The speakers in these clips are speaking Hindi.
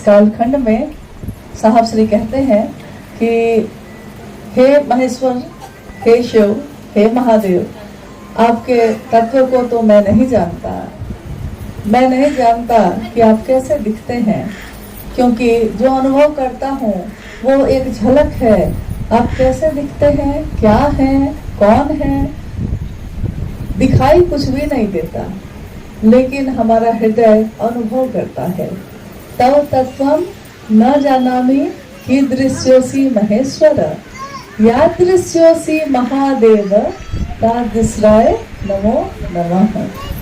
कालखंड में साहब श्री कहते हैं कि हे महेश्वर, हे शिव, हे महादेव, आपके तत्व को तो मैं नहीं जानता। मैं नहीं जानता कि आप कैसे दिखते हैं, क्योंकि जो अनुभव करता हूँ वो एक झलक है। आप कैसे दिखते हैं, क्या हैं, कौन है, दिखाई कुछ भी नहीं देता, लेकिन हमारा हृदय अनुभव करता है। तव तत्वम न जानामि कीदृश्योऽसि महेश्वर, यादृश्योऽसि महादेव, तादृशाय नमो नमः।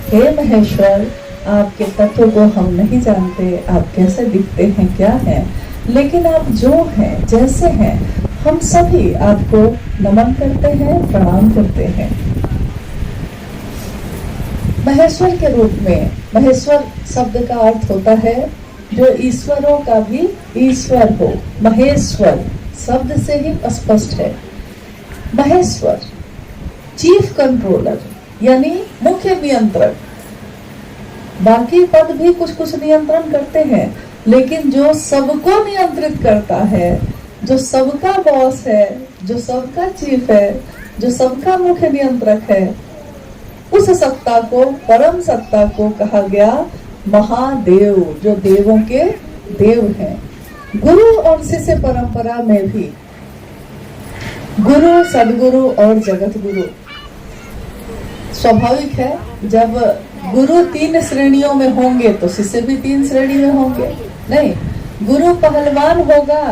हे महेश्वर, आपके तत्व को हम नहीं जानते, आप कैसे दिखते हैं, क्या हैं, लेकिन आप जो हैं, जैसे हैं, हम सभी आपको नमन करते हैं, प्रणाम करते हैं। महेश्वर के रूप में, महेश्वर शब्द का अर्थ होता है जो ईश्वरों का भी ईश्वर हो। महेश्वर शब्द से ही स्पष्ट है। महेश्वर चीफ कंट्रोलर यानी मुख्य नियंत्रक। बाकी पद भी कुछ कुछ नियंत्रण करते हैं, लेकिन जो सबको नियंत्रित करता है, जो सबका बॉस है, जो सबका चीफ है, जो सबका मुख्य नियंत्रक है, उस सत्ता को, परम सत्ता को कहा गया महादेव, जो देवों के देव हैं। गुरु और शिष्य परंपरा में भी गुरु, सदगुरु और जगत गुरु स्वाभाविक है। जब गुरु 3 श्रेणियों में होंगे तो शिष्य भी 3 श्रेणी में होंगे। नहीं, गुरु पहलवान होगा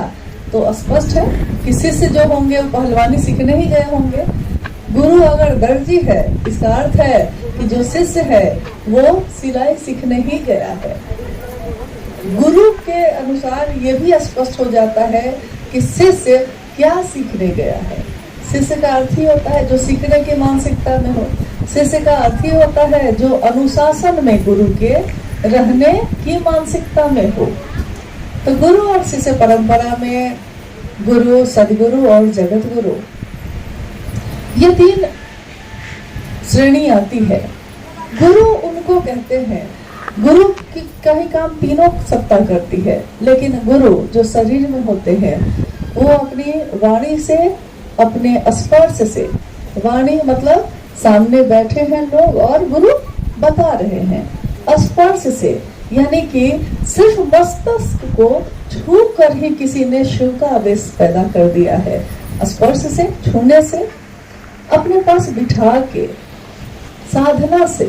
तो स्पष्ट है कि शिष्य जो होंगे वो पहलवानी सीखने ही गए होंगे। गुरु अगर दर्जी है, इसका अर्थ है कि जो शिष्य है वो सिलाई सीखने ही गया है। गुरु के अनुसार ये भी स्पष्ट हो जाता है कि शिष्य क्या सीखने गया है। शिष्य का अर्थ ही होता है जो सीखने की मानसिकता में हो। शिष्य का अर्थ ही होता है जो अनुशासन में, गुरु के रहने की मानसिकता में हो। तो गुरु और शिष्य परंपरा में गुरु, सदगुरु और जगत गुरु, ये 3 श्रेणी आती है। गुरु उनको कहते हैं, गुरु का ही काम तीनों सत्ता करती है, लेकिन गुरु जो शरीर में होते हैं वो अपनी वाणी से, अपने स्पर्श से, वाणी मतलब सामने बैठे हैं लोग और गुरु बता रहे हैं, स्पर्श से यानी कि सिर्फ मस्तिष्क को छू कर ही किसी ने शिव का आवेश पैदा कर दिया है। स्पर्श से, छूने से, अपने पास बिठा के, साधना से,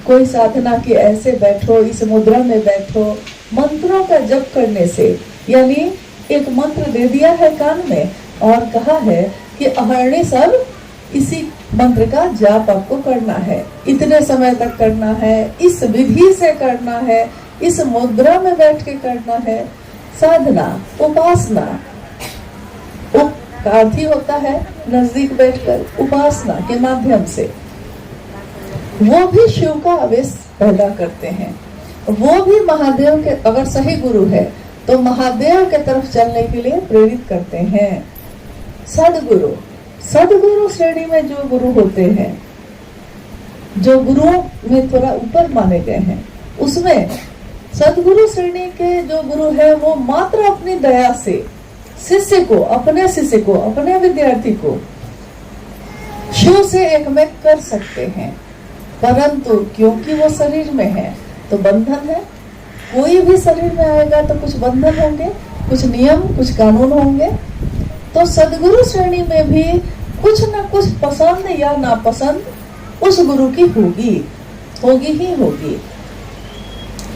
कोई साधना की ऐसे बैठो, इस मुद्रा में बैठो, मंत्रों का जप करने से, यानी एक मंत्र दे दिया है कान में और कहा है कि अहर्निश सब इसी मंत्र का जाप आपको करना है, इतने समय तक करना है, इस विधि से करना है, इस मुद्रा में बैठ के करना है। साधना, उपासना, का अर्थ ही होता है नजदीक बैठकर उपासना के माध्यम से वो भी शिव का आवेश पैदा करते हैं। वो भी महादेव के, अगर सही गुरु है तो महादेव के तरफ चलने के लिए प्रेरित करते हैं। सदगुरु, सदगुरु श्रेणी में जो गुरु होते हैं, जो गुरुओं में थोड़ा ऊपर माने गए हैं, उसमें सदगुरु श्रेणी के जो गुरु है वो मात्र अपनी दया से शिष्य को, अपने विद्यार्थी को शिव से एक में कर सकते हैं, परंतु क्योंकि वो शरीर में है तो बंधन है। कोई भी शरीर में आएगा तो कुछ बंधन होंगे, कुछ नियम, कुछ कानून होंगे। तो सदगुरु श्रेणी में भी कुछ न कुछ पसंद या नापसंद उस गुरु की होगी ही होगी।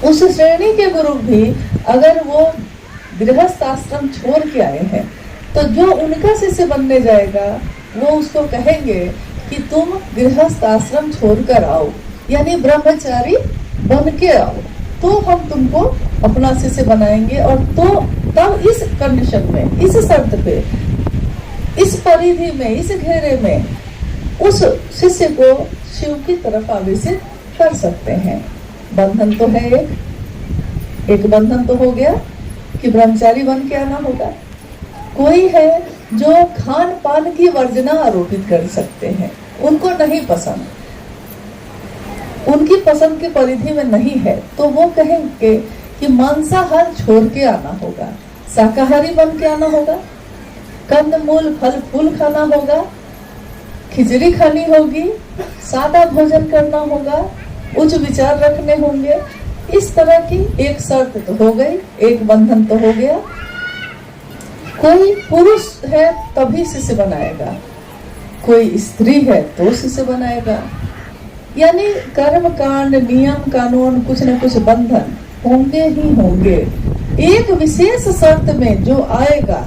उस श्रेणी के गुरु भी अगर वो गृहस्थ आश्रम छोड़ के आए हैं तो जो उनका शिष्य बनने जाएगा वो उसको कहेंगे कि तुम गृहस्थ आश्रम छोड़कर आओ, यानी ब्रह्मचारी बन के आओ, तो हम तुमको अपना शिष्य बनाएंगे। और तो तब इस कंडीशन में, इस शर्त पे, इस परिधि में, इस घेरे में उस शिष्य को शिव की तरफ आवेशित कर सकते हैं। बंधन तो है, एक बंधन तो हो गया कि ब्रह्मचारी बन के आना होगा। कोई है जो खान पान की वर्जना आरोपित कर सकते हैं, उनको नहीं पसंद, उनकी पसंद की परिधि में नहीं है, तो वो कहेंगे कि मांसाहार छोड़ के आना होगा, शाकाहारी बन के आना होगा, कंद मूल फल फूल खाना होगा, खिचड़ी खानी होगी, सादा भोजन करना होगा, उच्च विचार रखने होंगे। इस तरह की एक शर्त तो हो गई, एक बंधन तो हो गया। कोई पुरुष है तभी शिष्य बनाएगा, कोई स्त्री है तो शिष्य बनाएगा। यानी कर्म कांड नियम कानून कुछ न कुछ बंधन होंगे ही होंगे। एक विशेष शर्त में जो आएगा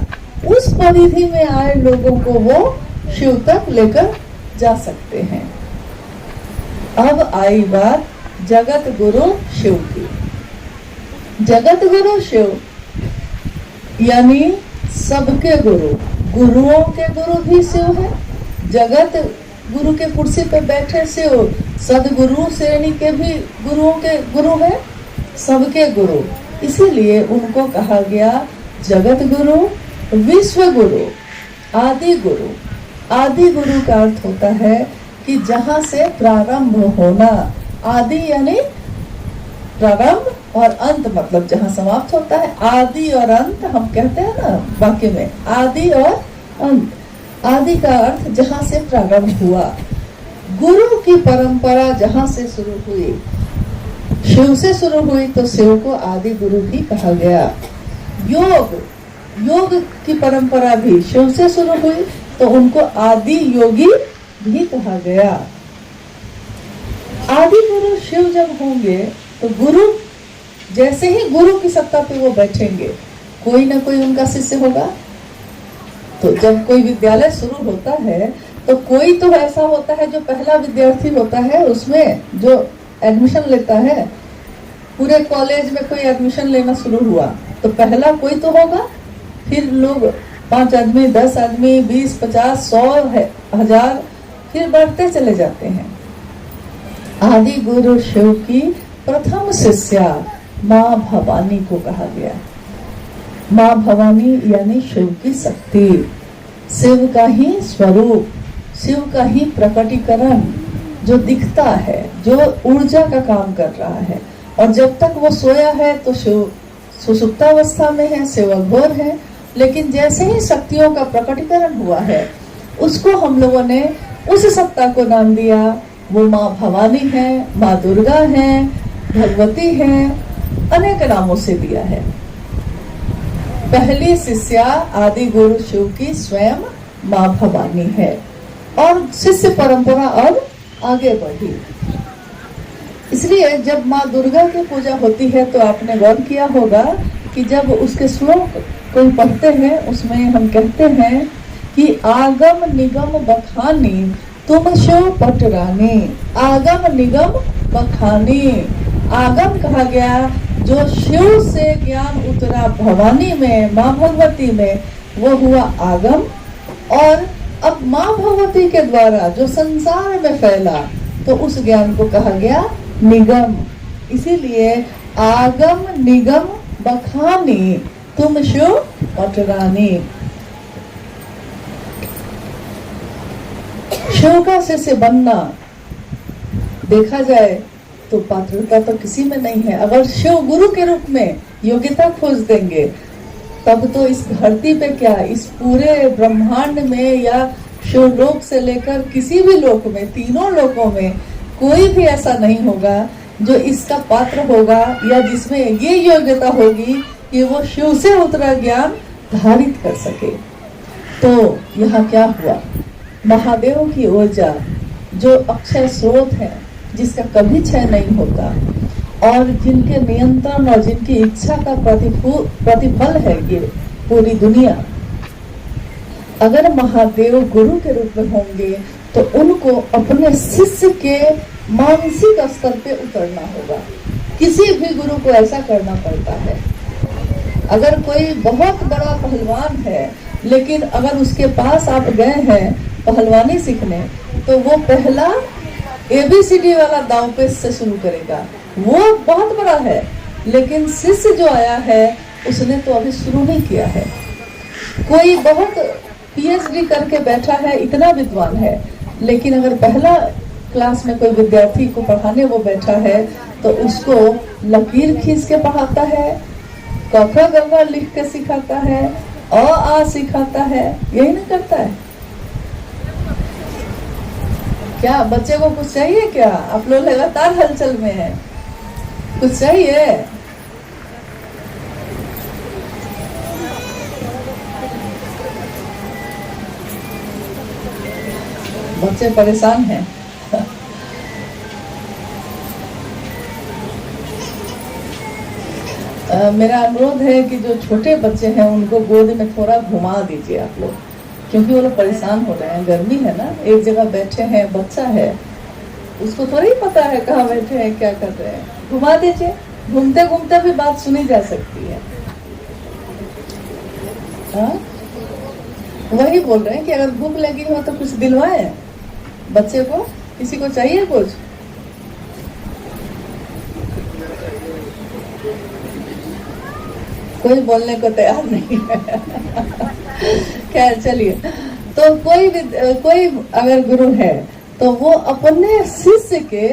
उस परिधि में आए लोगों को वो शिव तक लेकर जा सकते हैं। अब आई बात जगत गुरु शिव की। जगत गुरु शिव यानी सबके गुरु, गुरुओं के गुरु भी शिव है। जगत गुरु के कुर्सी पे बैठे शिव सदगुरु श्रेणी के भी गुरुओं के गुरु है, सबके गुरु। इसीलिए उनको कहा गया जगत गुरु, विश्व गुरु, आदि गुरु। आदि गुरु का अर्थ होता है कि जहाँ से प्रारंभ होना, आदि यानी प्रारंभ और अंत, मतलब जहाँ समाप्त होता है। आदि और अंत हम कहते हैं ना वाक्य में, आदि और अंत। आदि का अर्थ जहाँ से प्रारंभ हुआ। गुरु की परंपरा जहाँ से शुरू हुई, शिव से शुरू हुई तो शिव को आदि गुरु भी कहा गया। योग की परंपरा भी शिव से शुरू हुई तो उनको आदि योगी भी कहा गया। आदि गुरु शिव जब होंगे तो गुरु जैसे ही गुरु की सत्ता पे वो बैठेंगे, कोई ना कोई उनका शिष्य होगा। तो जब कोई विद्यालय शुरू होता है तो कोई तो ऐसा होता है जो पहला विद्यार्थी होता है, उसमें जो एडमिशन लेता है। पूरे कॉलेज में कोई एडमिशन लेना शुरू हुआ तो पहला कोई तो होगा, फिर लोग 5 आदमी, 10 आदमी, 20, 50, 100, 1000 फिर बढ़ते चले जाते हैं। आदि गुरु शिव की प्रथम शिष्या माँ भवानी को कहा गया। माँ भवानी यानी शिव की शक्ति, शिव का ही स्वरूप, शिव का ही प्रकटीकरण जो दिखता है, जो ऊर्जा का काम कर रहा है। और जब तक वो सोया है तो शिव सुसुप्तावस्था में है, शिव अघोर है। लेकिन जैसे ही शक्तियों का प्रकटीकरण हुआ है, उसको हम लोगों ने उस सत्ता को नाम दिया, वो माँ भवानी है, माँ दुर्गा है, भगवती है, अनेक नामों से दिया है। पहली शिष्या आदि गुरु शिव की स्वयं माँ भवानी है और शिष्य परंपरा अब आगे बढ़ी। इसलिए जब माँ दुर्गा की पूजा होती है तो आपने गौर किया होगा कि जब उसके श्लोक कोई पढ़ते हैं उसमें हम कहते हैं कि आगम निगम बखानी तुम शिव पटरानी। आगम निगम बखानी, आगम कहा गया जो शिव से ज्ञान उतरा भवानी में, माँ भगवती में, वो हुआ आगम। और अब माँ भगवती के द्वारा जो संसार में फैला तो उस ज्ञान को कहा गया निगम। इसीलिए आगम निगम बखानी तुम शिव पटरानी। शिव का शिष्य बनना देखा जाए तो पात्रता तो किसी में नहीं है। अगर शिव गुरु के रूप में योग्यता खोज देंगे तब तो इस धरती पे क्या, इस पूरे ब्रह्मांड में या शिवलोक से लेकर किसी भी लोक में, तीनों लोकों में कोई भी ऐसा नहीं होगा जो इसका पात्र होगा या जिसमें ये योग्यता होगी कि वो शिव से उतरा ज्ञान धारित कर सके। तो यहाँ क्या हुआ, महादेव की ऊर्जा जो अक्षय स्रोत है, जिसका कभी क्षय नहीं होता और जिनके नियंत्रण और जिनकी इच्छा का प्रतिफल है ये पूरी दुनिया। अगर महादेव गुरु के रूप में होंगे तो उनको अपने शिष्य के मानसिक स्तर पे उतरना होगा। किसी भी गुरु को ऐसा करना पड़ता है। अगर कोई बहुत बड़ा पहलवान है लेकिन अगर उसके पास आप गए हैं पहलवानी सीखने तो वो पहला ABCD वाला दांव पेच से शुरू करेगा। वो बहुत बड़ा है लेकिन शिष्य जो आया है उसने तो अभी शुरू नहीं किया है। कोई बहुत PhD करके बैठा है, इतना विद्वान है, लेकिन अगर पहला क्लास में कोई विद्यार्थी को पढ़ाने वो बैठा है तो उसको लकीर खींच के पढ़ाता है, क ख ग घ लिख के सिखाता है, अ आ सिखाता है, यही ना करता है? क्या बच्चे को कुछ चाहिए क्या? आप लोग लगातार हलचल में हैं, कुछ चाहिए? बच्चे परेशान हैं। मेरा अनुरोध है कि जो छोटे बच्चे हैं उनको गोद में थोड़ा घुमा दीजिए आप लोग, क्योंकि वो लोग परेशान हो रहे हैं। गर्मी है ना, एक जगह बैठे हैं, बच्चा है, उसको थोड़ा ही पता है कहाँ बैठे हैं, क्या कर रहे हैं। घुमा दीजिए, घूमते घूमते भी बात सुनी जा सकती है। वही बोल रहे हैं कि अगर भूख लगी हो तो कुछ दिलवाएं बच्चे को। किसी को चाहिए कुछ? कोई बोलने को तैयार नहीं है। खैर चलिए, तो कोई अगर गुरु है तो वो अपने शिष्य के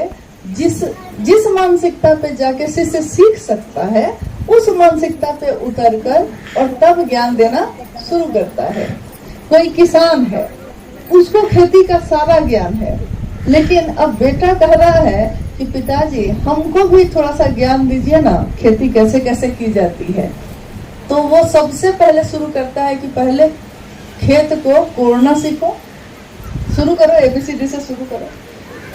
जिस मानसिकता पे जाके शिष्य सीख सकता है उस मानसिकता पे उतरकर और तब ज्ञान देना शुरू करता है। कोई किसान है, उसको खेती का सारा ज्ञान है, लेकिन अब बेटा कह रहा है कि पिताजी हमको भी थोड़ा सा ज्ञान दीजिए ना, खेती कैसे कैसे की जाती है। तो वो सबसे पहले शुरू करता है कि पहले खेत को कोड़ना सीखो, शुरू करो, एबीसीडी से शुरू करो,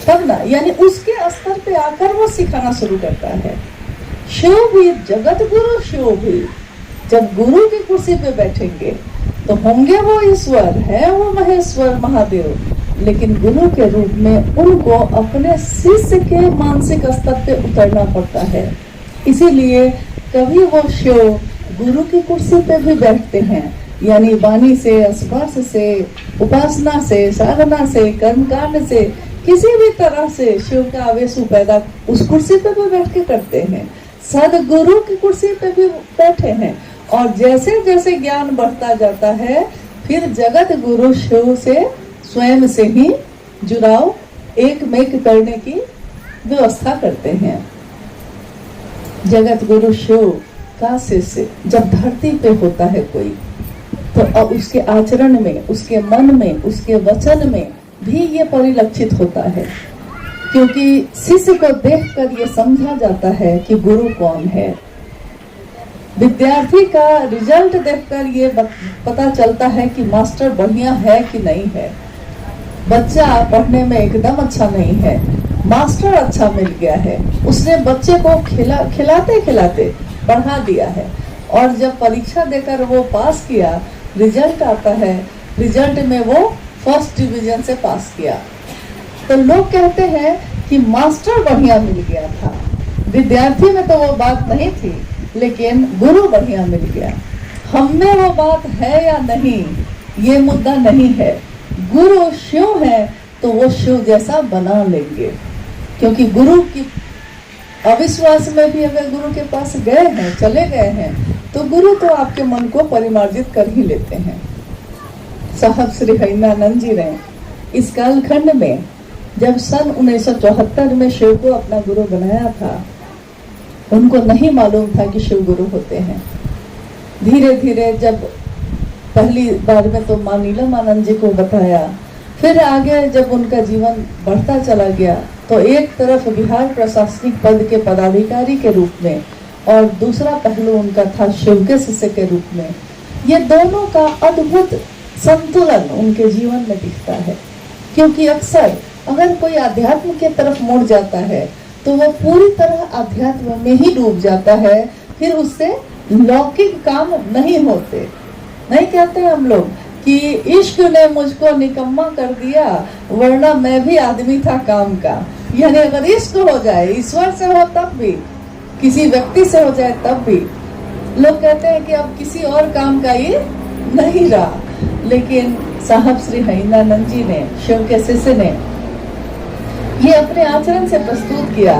तब ना, यानी उसके स्तर पे आकर वो सिखाना शुरू करता है। शिव भी, जगत गुरु शिव भी जब गुरु की कुर्सी पे बैठेंगे तो होंगे वो ईश्वर, है वो महेश्वर महादेव, लेकिन गुरु के रूप में उनको अपने शिष्य के मानसिक स्तर पे उतरना पड़ता है। इसीलिए कभी वो शिव गुरु की कुर्सी पे भी बैठते हैं, यानी वाणी से, स्पर्श से, उपासना से, साधना से, कर्मकांड से, किसी भी तरह से शिव का आवेश पैदा उस कुर्सी पे भी बैठ के करते हैं। सदगुरु की कुर्सी पे भी बैठे हैं, और जैसे जैसे ज्ञान बढ़ता जाता है फिर जगत गुरु शिव से स्वयं से ही जुड़ाव एक मेक करने की व्यवस्था करते हैं। जगत गुरु शिव का शिष्य जब धरती पे होता है कोई, तो अब उसके आचरण में, उसके मन में, उसके वचन में भी ये परिलक्षित होता है, क्योंकि शिष्य को देखकर ये समझा जाता है कि गुरु कौन है। विद्यार्थी का रिजल्ट देखकर ये पता चलता है कि मास्टर बढ़िया है कि नहीं है। बच्चा पढ़ने में एकदम अच्छा नहीं है, मास्टर अच्छा मिल गया है, उसने बच्चे को खिलाते खिलाते बढ़ा दिया है, और जब परीक्षा देकर वो पास किया, रिजल्ट आता है, रिजल्ट में वो फर्स्ट डिवीजन से पास किया, तो लोग कहते हैं कि मास्टर बढ़िया मिल गया था। विद्यार्थी में तो वो बात नहीं थी, लेकिन गुरु बढ़िया मिल गया। हम में वो बात है या नहीं, ये मुद्दा नहीं है। गुरु शिव है तो वो शिव जैसा बना लेंगे, क्योंकि गुरु की अविश्वास में भी अगर गुरु के पास गए हैं, चले गए हैं, तो गुरु तो आपके मन को परिमार्जित कर ही लेते हैं। साहब श्री हरिनानंद जी ने इस कालखंड में जब सन 1974 में शिव को अपना गुरु बनाया था, उनको नहीं मालूम था कि शिव गुरु होते हैं। धीरे धीरे जब पहली बार में तो मां नीलमानंद जी को बताया, फिर आगे जब उनका जीवन बढ़ता चला गया तो एक तरफ बिहार प्रशासनिक पद के पदाधिकारी के रूप में और दूसरा पहलू उनका था शिव के शिष्य के रूप में। ये दोनों का अद्भुत संतुलन उनके जीवन में दिखता है, क्योंकि अक्सर अगर कोई अध्यात्म की तरफ मुड़ जाता है तो वह पूरी तरह अध्यात्म में ही डूब जाता है, फिर उससे लौकिक काम नहीं होते। नहीं कहते हम लोग कि इश्क ने मुझको निकम्मा कर दिया, वरना मैं भी आदमी था काम का। यानी अगर इश्क हो जाए, ईश्वर से हो तब भी, किसी व्यक्ति से हो जाए तब भी, लोग कहते हैं कि अब किसी और काम का ये नहीं रहा। लेकिन साहब श्री हरिनानंद जी ने, शिव के शिष्य ने, ये अपने आचरण से प्रस्तुत किया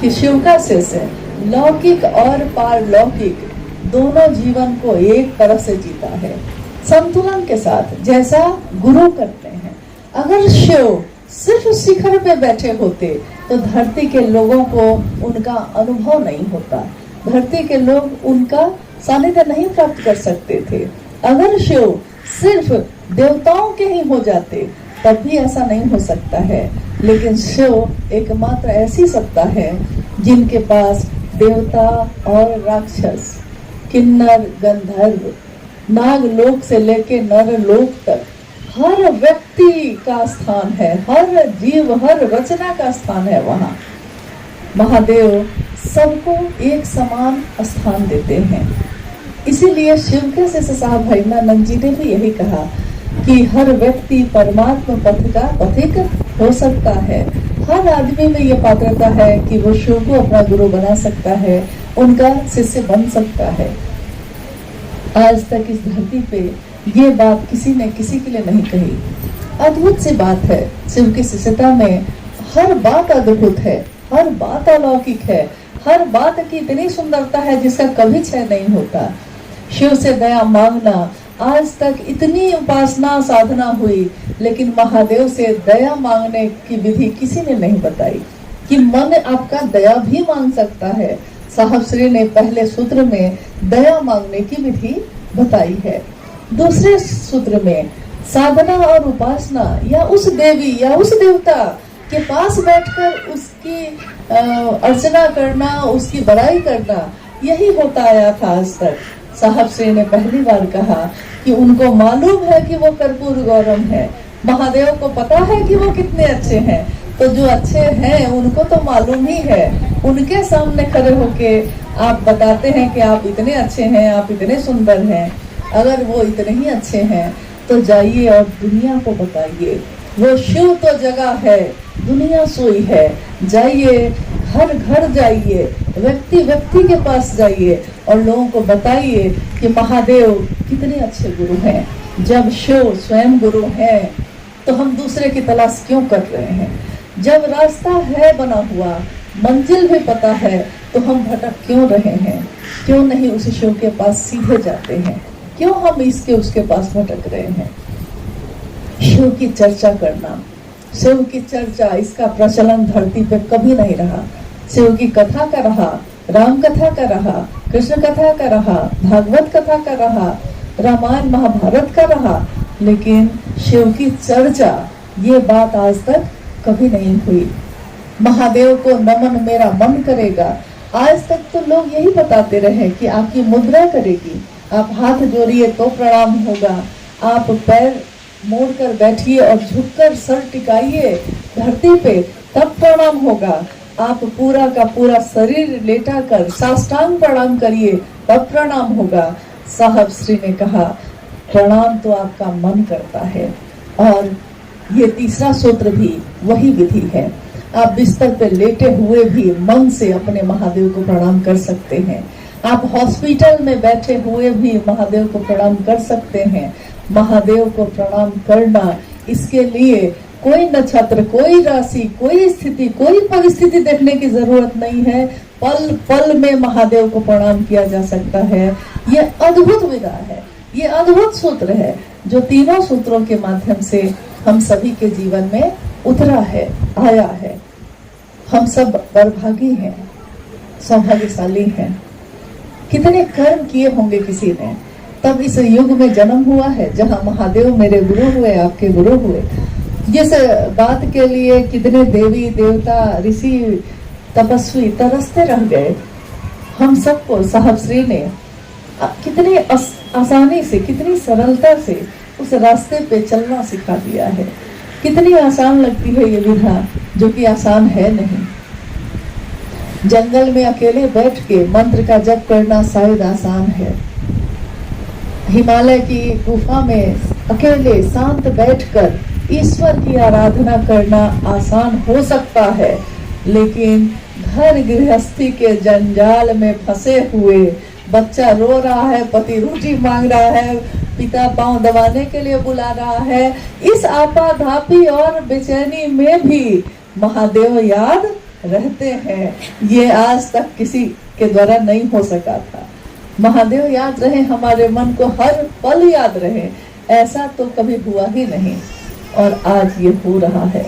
कि शिव का शिष्य लौकिक और पारलौकिक दोनों जीवन को एक तरह से जीता है, संतुलन के साथ, जैसा गुरु करते हैं। अगर शिव सिर्फ शिखर पे बैठे होते तो धरती के लोगों को उनका अनुभव नहीं होता, धरती के लोग उनका सानिध्य नहीं प्राप्त कर सकते थे। अगर शिव सिर्फ देवताओं के ही हो जाते तब भी ऐसा नहीं हो सकता है, लेकिन शिव एकमात्र ऐसी सत्ता है जिनके पास देवता और राक्षस, किन्नर, गंधर्व, नागलोक से लेके नरलोक तक हर व्यक्ति का स्थान है, हर जीव, हर रचना का स्थान है वहाँ। महादेव सबको एक समान स्थान देते हैं। इसीलिए शिव के शिष्य साहब भैरवानंद जी ने भी यही कहा कि हर व्यक्ति परमात्मा पथ का पथिक हो सकता है। हर आदमी में ये पात्रता है कि वो शिव को अपना गुरु बना सकता है, उनका शिष्य बन सकता है। आज तक इस धरती पे ये बात किसी ने किसी के लिए नहीं कही। अद्भुत सी बात है, शिव की शिष्यता में हर बात अद्भुत है, हर बात अलौकिक है, हर बात की इतनी सुंदरता है जिसका कभी क्षय नहीं होता। शिव से दया मांगना, आज तक इतनी उपासना साधना हुई, लेकिन महादेव से दया मांगने की विधि किसी ने नहीं बताई कि मन आपका दया भी मांग सकता है। साहब श्री ने पहले सूत्र में दया मांगने की विधि बताई है। दूसरे सूत्र में साधना और उपासना या उस देवी या उस देवता के पास बैठकर उसकी अर्चना करना, उसकी बड़ाई करना, यही होता आया था आज तक। साहब श्री ने पहली बार कहा कि उनको मालूम है कि वो कर्पूर गौरम है, महादेव को पता है कि वो कितने अच्छे हैं, तो जो अच्छे हैं उनको तो मालूम ही है। उनके सामने खड़े होके आप बताते हैं कि आप इतने अच्छे हैं, आप इतने सुंदर हैं। अगर वो इतने ही अच्छे हैं तो जाइए और दुनिया को बताइए, वो शिव तो जगह है, दुनिया सोई है। जाइए, हर घर जाइए, व्यक्ति व्यक्ति के पास जाइए और लोगों को बताइए कि महादेव कितने अच्छे गुरु हैं। जब शिव स्वयं गुरु हैं तो हम दूसरे की तलाश क्यों कर रहे हैं? जब रास्ता है बना हुआ, मंजिल भी पता है, तो हम भटक क्यों रहे हैं? क्यों नहीं उस शिव के पास सीधे जाते हैं? क्यों हम इसके उसके पास भटक रहे हैं? शिव की चर्चा करना, शिव की चर्चा, इसका प्रचलन धरती पे कभी नहीं रहा। शिव की कथा का रहा, राम कथा का रहा, कृष्ण कथा का रहा, भागवत कथा का रहा, रामायण महाभारत का रहा, लेकिन शिव की चर्चा ये बात आज तक कभी नहीं हुई। महादेव को नमन मेरा मन करेगा, आज तक तो लोग यही बताते रहे कि आपकी मुद्रा करेगी, आप हाथ जोड़िए तो प्रणाम होगा, आप पैर मोड़ कर बैठिए और झुककर सर टिकाइए धरती पे तब प्रणाम होगा, आप पूरा का पूरा शरीर लेटा कर साष्टांग प्रणाम करिए तब प्रणाम होगा। साहब श्री ने कहा प्रणाम तो आपका मन करता है। और ये तीसरा सूत्र भी वही विधि है। आप बिस्तर पे लेटे हुए भी मन से अपने महादेव को प्रणाम कर सकते हैं। आप हॉस्पिटल में बैठे हुए भी महादेव को प्रणाम कर सकते हैं। महादेव को प्रणाम करना, इसके लिए कोई नक्षत्र, कोई राशि, कोई स्थिति, कोई परिस्थिति देखने की जरूरत नहीं है। पल पल में महादेव को प्रणाम किया जा सकता है। ये अद्भुत विधा है, ये अद्भुत सूत्र है जो तीनों सूत्रों के माध्यम से हम सभी के जीवन में उतरा है, आया है। हम सब बरभागी हैं, सौभाग्यशाली हैं। कितने कर्म किए होंगे किसी ने, तब इस युग में जन्म हुआ है जहाँ महादेव मेरे गुरु हुए, आपके गुरु हुए। जिस बात के लिए कितने देवी देवता, ऋषि, तपस्वी तरसते रह गए, हम सबको साहब श्री ने कितनी आसानी से, कितनी सरलता से उस रास्ते पे चलना सिखा दिया है। कितनी आसान लगती है ये विधा, जो कि आसान है नहीं। जंगल में अकेले बैठ के मंत्र का जप करना शायद आसान है। हिमालय की गुफा में अकेले शांत बैठकर ईश्वर की आराधना करना आसान हो सकता है, लेकिन घर गृहस्थी के जंजाल में फंसे हुए, बच्चा रो रहा है, पति रोटी मांग रहा है, पिता पांव दबाने के लिए बुला रहा है, इस आपाधापी और बेचैनी में भी महादेव याद रहते हैं। ये आज तक किसी के द्वारा नहीं हो सका था। महादेव याद रहे, हमारे मन को हर पल याद रहे, ऐसा तो कभी हुआ ही नहीं, और आज ये हो रहा है।